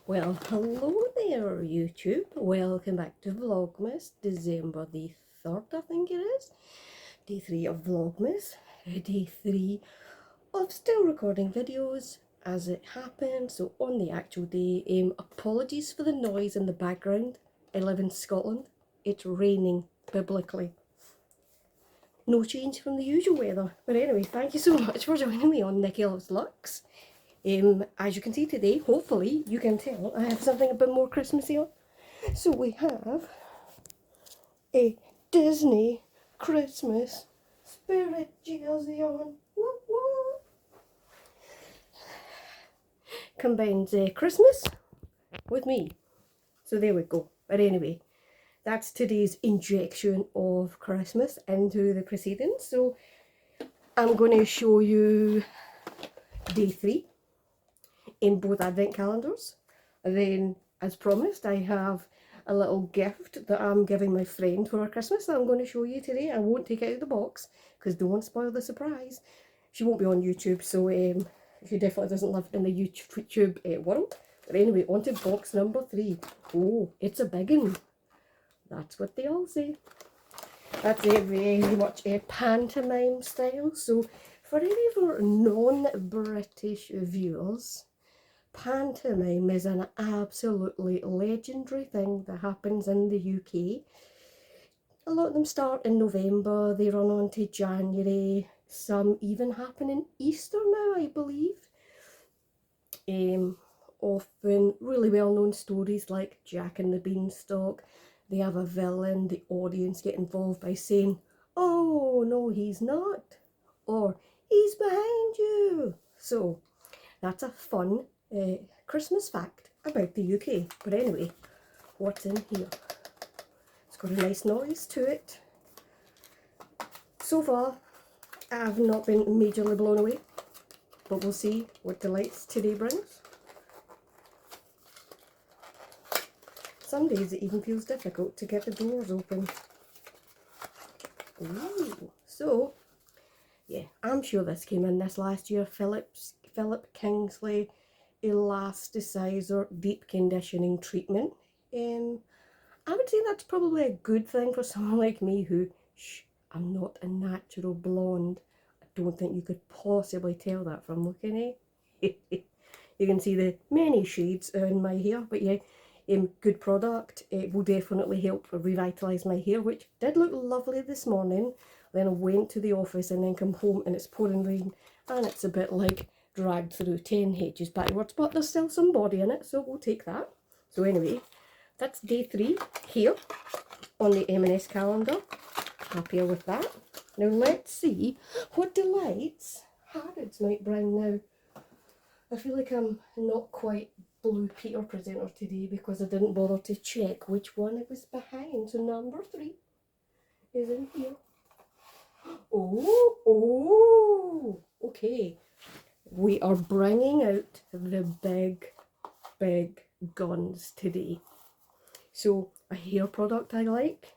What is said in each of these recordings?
Well, hello there, YouTube. Welcome back to Vlogmas, December the 3rd, I think it is. Day 3 of Vlogmas. Day 3 of still recording videos as it happened. So on the actual day, apologies for the noise in the background. I live in Scotland. It's raining biblically. No change from the usual weather. But anyway, thank you so much for joining me on Nikki Loves Lux. As you can see today, hopefully you can tell, I have something a bit more Christmassy on. So we have a Disney Christmas spirit jersey on. Whoop, whoop. Combines Christmas with me. So there we go. But anyway, that's today's injection of Christmas into the proceedings. So I'm going to show you day 3 in both advent calendars. And then, as promised, I have a little gift that I'm giving my friend for her Christmas that I'm going to show you today. I won't take it out of the box because don't want to spoil the surprise. She won't be on YouTube, so she definitely doesn't live in the YouTube world. But anyway, on to box number 3. Oh, it's a big one. That's what they all say. That's a very much a pantomime style. So for any of our non-British viewers, pantomime is an absolutely legendary thing that happens in the UK. A lot of them start in November, they run on to January, some even happen in Easter now, I believe. Often really well-known stories like Jack and the Beanstalk. They have a villain, the audience get involved by saying, "Oh, no, he's not," or "He's behind you." So that's a fun Christmas fact about the UK. But anyway, what's in here? It's got a nice noise to it. So far, I've not been majorly blown away, but we'll see what delights today brings. Some days it even feels difficult to get the doors open. Ooh. So, yeah, I'm sure this came in this last year. Philip Kingsley Elasticizer Deep Conditioning Treatment. I would say that's probably a good thing for someone like me who, I'm not a natural blonde. I don't think you could possibly tell that from looking at it. You can see the many shades in my hair, but yeah, good product. It will definitely help revitalise my hair, which did look lovely this morning. Then I went to the office and then come home and it's pouring rain and it's a bit like dragged through 10 hedges backwards, but there's still some body in it, so we'll take that. So anyway, that's day 3 here on the M&S calendar. Happier with that. Now let's see what delights Harrods might bring now. I feel like I'm not quite Blue Peter presenter today because I didn't bother to check which one it was behind. So number 3 is in here. Oh, okay. We are bringing out the big guns today. So a hair product I like.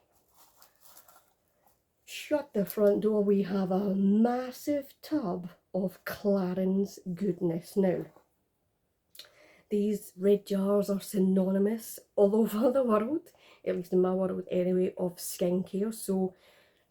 Shut the front door. We have a massive tub of Clarins goodness. Now, these red jars are synonymous all over the world, at least in my world anyway, of skincare. So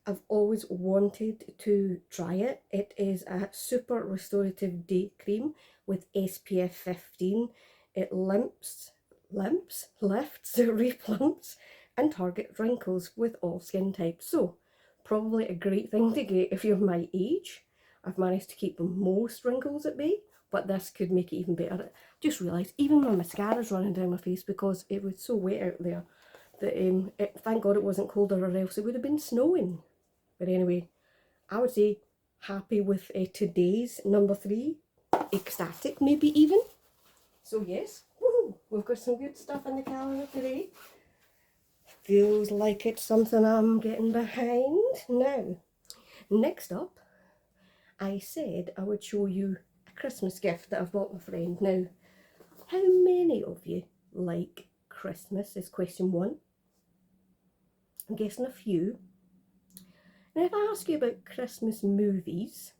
I've always wanted to try it. It is a super restorative day cream with SPF 15. It lifts, replumps, and targets wrinkles with all skin types. So probably a great thing to get if you're my age. I've managed to keep most wrinkles at bay, but this could make it even better. Just realised even my mascara's running down my face because it was so wet out there that thank God it wasn't colder or else it would have been snowing. But anyway, I would say happy with today's number 3, ecstatic maybe even. So yes, woohoo, we've got some good stuff in the calendar today. Feels like it's something I'm getting behind. Now, next up, I said I would show you a Christmas gift that I've bought my friend. Now, how many of you like Christmas is question 1. I'm guessing a few. Now, if I ask you about Christmas movies,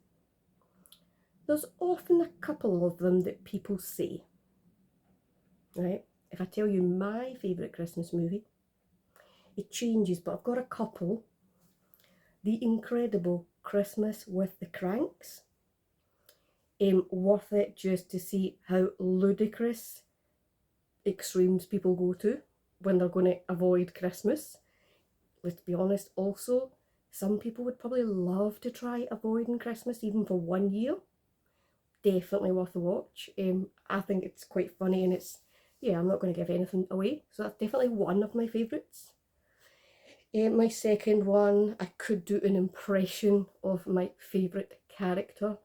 there's often a couple of them that people say. right? If I tell you my favourite Christmas movie, it changes, but I've got a couple. The Incredible Christmas with the Cranks. Worth it just to see how ludicrous extremes people go to when they're going to avoid Christmas. Let's be honest, also, some people would probably love to try avoiding Christmas even for 1 year. Definitely worth a watch. I think it's quite funny, and it's, yeah, I'm not going to give anything away, so that's definitely one of my favourites. My second one, I could do an impression of my favourite character.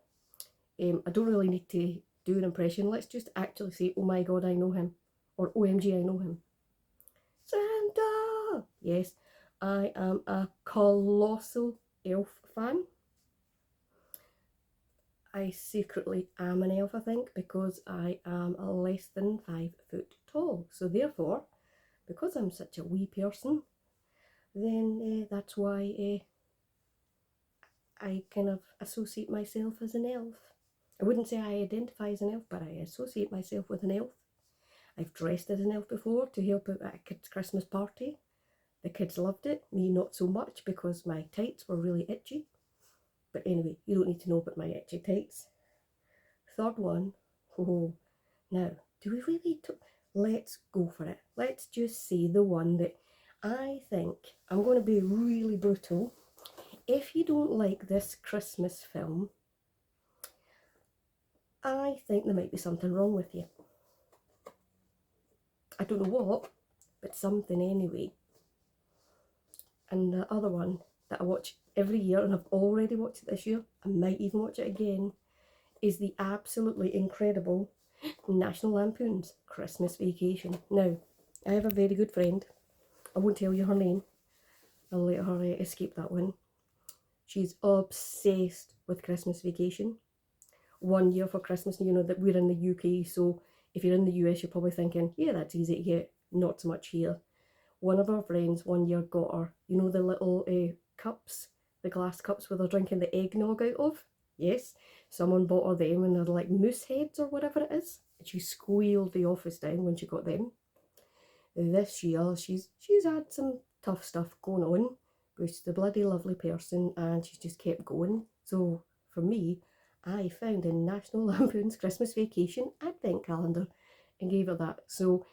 I don't really need to do an impression, let's just actually say, oh my god, I know him, or OMG, I know him. Santa! Yes, I am a colossal elf fan. I secretly am an elf, I think, because I am less than 5 foot tall. So therefore, because I'm such a wee person, then that's why I kind of associate myself as an elf. I wouldn't say I identify as an elf, but I associate myself with an elf. I've dressed as an elf before to help out at a kid's Christmas party. The kids loved it, me not so much because my tights were really itchy. But anyway, you don't need to know about my itchy tights. Third one, oh, now, do we really, let's go for it. Let's just say the one that I think, I'm going to be really brutal. If you don't like this Christmas film, I think there might be something wrong with you. I don't know what, but something anyway. And the other one that I watch every year, and I've already watched it this year, I might even watch it again, is the absolutely incredible National Lampoon's Christmas Vacation. Now, I have a very good friend. I won't tell you her name. I'll let her escape that one. She's obsessed with Christmas Vacation. 1 year for Christmas, you know that we're in the UK, so if you're in the US, you're probably thinking, yeah, that's easy to get, not so much here. One of our friends 1 year got her, you know, the little cups, the glass cups where they're drinking the eggnog out of? Yes, someone bought her them, and they're like moose heads or whatever it is. And she squealed the office down when she got them. This year, she's had some tough stuff going on, but she's a bloody lovely person, and she's just kept going. So for me, I found a National Lampoon's Christmas Vacation advent calendar and gave her that. So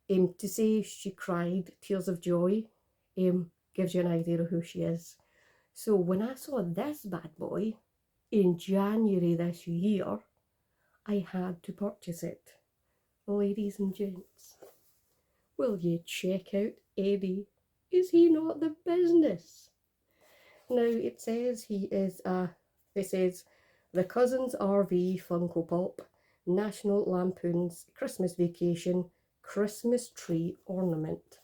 to say she cried tears of joy gives you an idea of who she is. So when I saw this bad boy in January this year, I had to purchase it. Ladies and gents, will you check out Eddie? Is he not the business? Now it says he is it says the Cousins RV Funko Pop, National Lampoon's Christmas Vacation, Christmas tree ornament.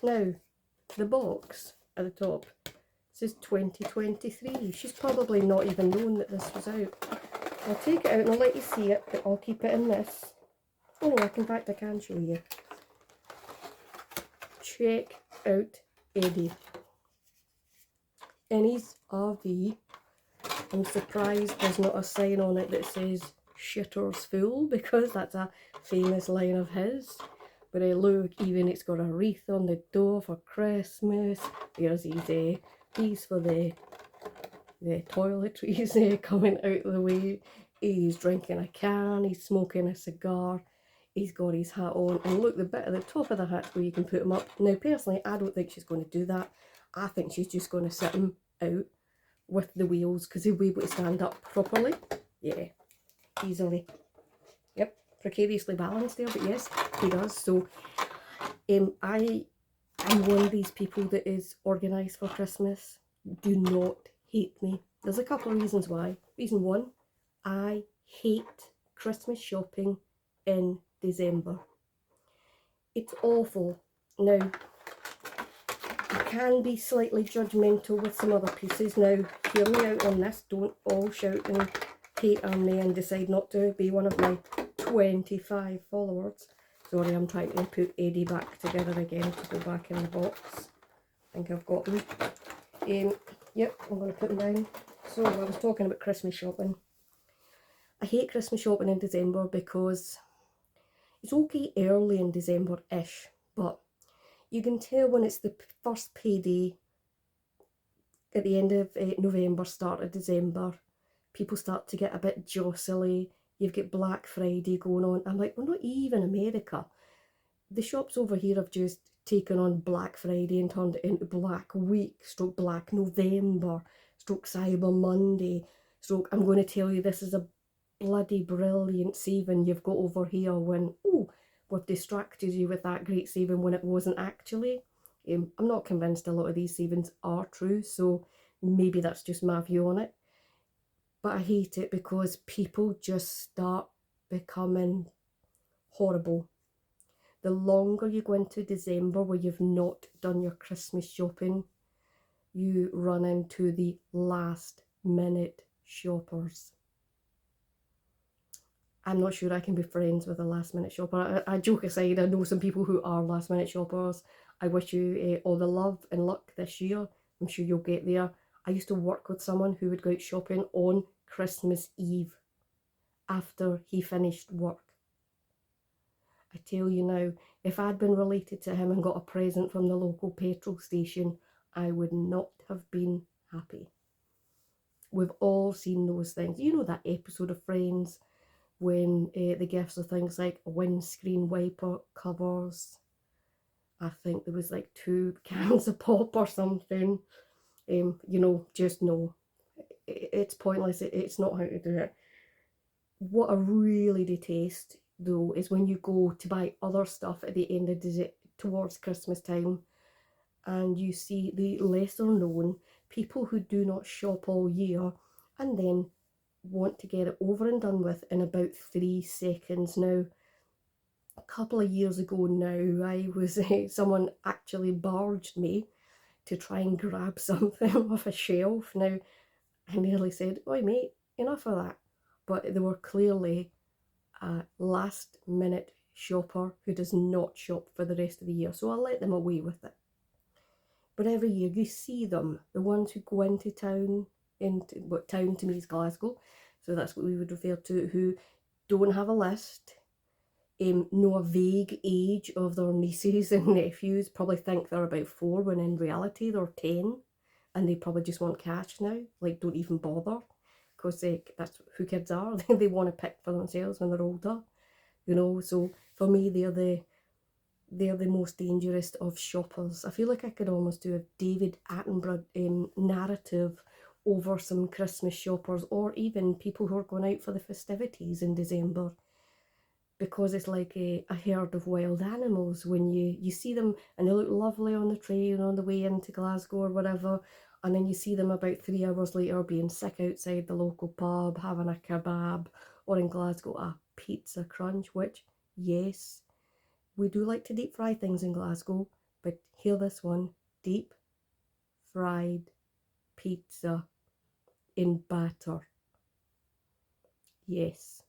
Now, the box at the top says 2023. She's probably not even known that this was out. I'll take it out and I'll let you see it, but I'll keep it in this. Oh no, in fact I can show you. Check out Eddie. In his RV, I'm surprised there's not a sign on it that says "Shitters Full," because that's a famous line of his. But look, even it's got a wreath on the door for Christmas. There's these for the toiletries coming out of the way. He's drinking a can, he's smoking a cigar, he's got his hat on. And look, the bit at the top of the hat's where you can put him up. Now, personally, I don't think she's going to do that. I think she's just going to sit him out with the wheels, because he'll be able to stand up properly. Yeah, easily. Yep, precariously balanced there, but yes, he does. So I'm one of these people that is organised for Christmas. Do not hate me. There's a couple of reasons why. Reason one, I hate Christmas shopping in December. It's awful. Now, I can be slightly judgmental with some other pieces. Now, hear me out on this. Don't all shout and hate on me and decide not to be one of my 25 followers. Sorry, I'm trying to put Eddie back together again to go back in the box. I think I've got them. Yep, I'm going to put them down. So, I was talking about Christmas shopping. I hate Christmas shopping in December because It's okay early in December-ish, but you can tell when it's the first payday at the end of November, start of December. People start to get a bit jostly. You've got Black Friday going on. I'm like, we're not even America. The shops over here have just taken on Black Friday and turned it into Black Week, stroke Black November, stroke Cyber Monday, stroke I'm going to tell you this is a bloody brilliant saving you've got over here when, oh, we've distracted you with that great saving when it wasn't actually. I'm not convinced a lot of these savings are true, so maybe that's just my view on it. But I hate it because people just start becoming horrible. The longer you go into December where you've not done your Christmas shopping, you run into the last minute shoppers. I'm not sure I can be friends with a last minute shopper. I joke aside, I know some people who are last minute shoppers. I wish you all the love and luck this year. I'm sure you'll get there. I used to work with someone who would go out shopping on Christmas Eve after he finished work. I tell you now, if I'd been related to him and got a present from the local petrol station, I would not have been happy. We've all seen those things. You know that episode of Friends when the gifts are things like windscreen wiper covers. I think there was like 2 cans of pop or something. You know, just no. It's pointless. It's not how to do it. What I really detest though is when you go to buy other stuff at the end of towards Christmas time and you see the lesser known people who do not shop all year and then want to get it over and done with in about 3 seconds. Now, a couple of years ago now, I was someone actually barged me to try and grab something off a shelf. Now, I nearly said, "Oi mate, enough of that." But they were clearly a last minute shopper who does not shop for the rest of the year, so I'll let them away with it. But every year you see them, the ones who go into town, what town to me is Glasgow, so that's what we would refer to, who don't have a list, know a vague age of their nieces and nephews, probably think they're about 4 when in reality they're 10, and they probably just want cash now, like don't even bother, because that's who kids are. They want to pick for themselves when they're older, you know. So for me, they're the most dangerous of shoppers. I feel like I could almost do a David Attenborough narrative over some Christmas shoppers, or even people who are going out for the festivities in December, because it's like a herd of wild animals. When you see them and they look lovely on the train on the way into Glasgow or whatever, and then you see them about 3 hours later being sick outside the local pub, having a kebab, or in Glasgow a pizza crunch, which, yes, we do like to deep fry things in Glasgow, but hear this one, deep fried pizza in batter. Yes.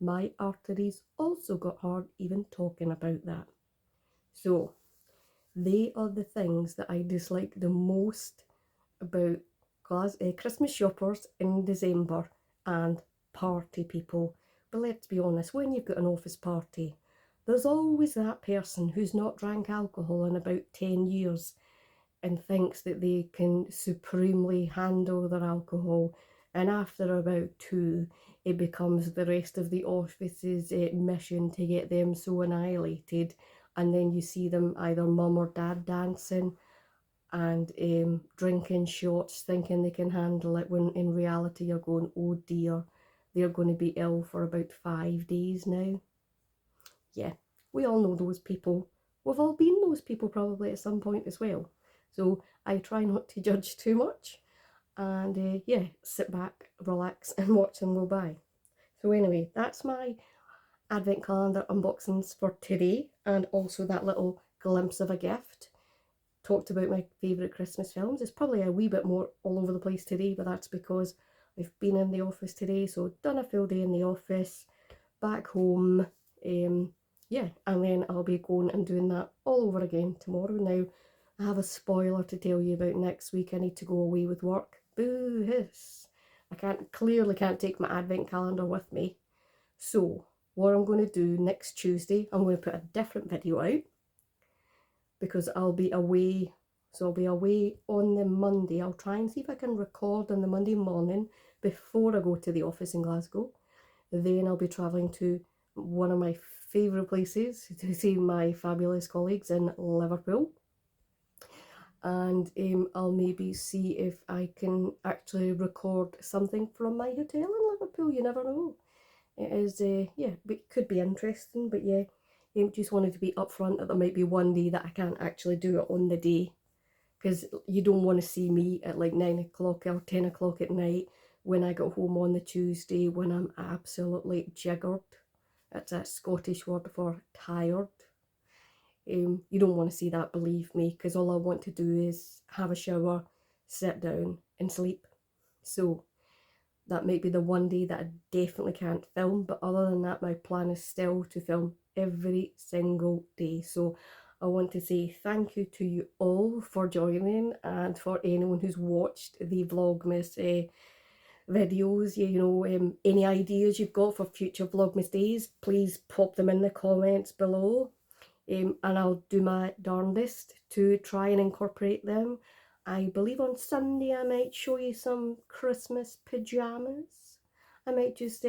My arteries also got hard even talking about that. So, they are the things that I dislike the most about Christmas shoppers in December and party people. But let's be honest, when you've got an office party, there's always that person who's not drank alcohol in about 10 years and thinks that they can supremely handle their alcohol, and after about 2 it becomes the rest of the office's mission to get them so annihilated, and then you see them either mum or dad dancing and drinking shots thinking they can handle it, when in reality you're going, oh dear, they're going to be ill for about 5 days now. Yeah, we all know those people. We've all been those people probably at some point as well. So I try not to judge too much, and yeah, sit back, relax and watch them go by. So anyway, that's my advent calendar unboxings for today, and also that little glimpse of a gift. Talked about my favourite Christmas films. It's probably a wee bit more all over the place today, but that's because I've been in the office today, so done a full day in the office, back home, yeah, and then I'll be going and doing that all over again tomorrow. Now, I have a spoiler to tell you about next week. I need to go away with work. Boo-hiss. I clearly can't take my advent calendar with me. So, what I'm going to do next Tuesday, I'm going to put a different video out because I'll be away. So I'll be away on the Monday. I'll try and see if I can record on the Monday morning before I go to the office in Glasgow. Then I'll be travelling to one of my favourite places to see my fabulous colleagues in Liverpool. And I'll maybe see if I can actually record something from my hotel in Liverpool. You never know. It is, yeah, it could be interesting, but yeah, just wanted to be upfront that there might be one day that I can't actually do it on the day, because you don't want to see me at like 9 o'clock or 10 o'clock at night when I get home on the Tuesday when I'm absolutely jiggered. It's a Scottish word for tired. You don't want to see that, believe me, because all I want to do is have a shower, sit down and sleep. So that might be the one day that I definitely can't film, but other than that, my plan is still to film every single day. So I want to say thank you to you all for joining, and for anyone who's watched the Vlogmas videos. Any ideas you've got for future Vlogmas days, please pop them in the comments below. And I'll do my darndest to try and incorporate them. I believe on Sunday I might show you some Christmas pyjamas. I might just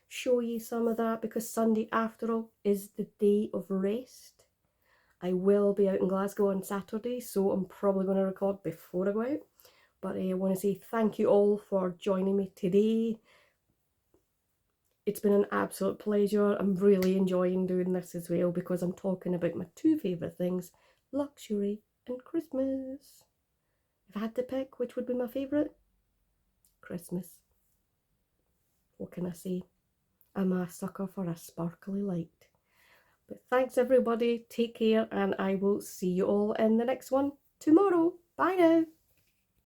show you some of that, because Sunday, after all, is the day of rest. I will be out in Glasgow on Saturday, so I'm probably going to record before I go out. But I want to say thank you all for joining me today. It's been an absolute pleasure. I'm really enjoying doing this as well, because I'm talking about my two favourite things, luxury and Christmas. If I had to pick which would be my favourite, Christmas. What can I say? I'm a sucker for a sparkly light. But thanks everybody, take care, and I will see you all in the next one tomorrow. Bye now.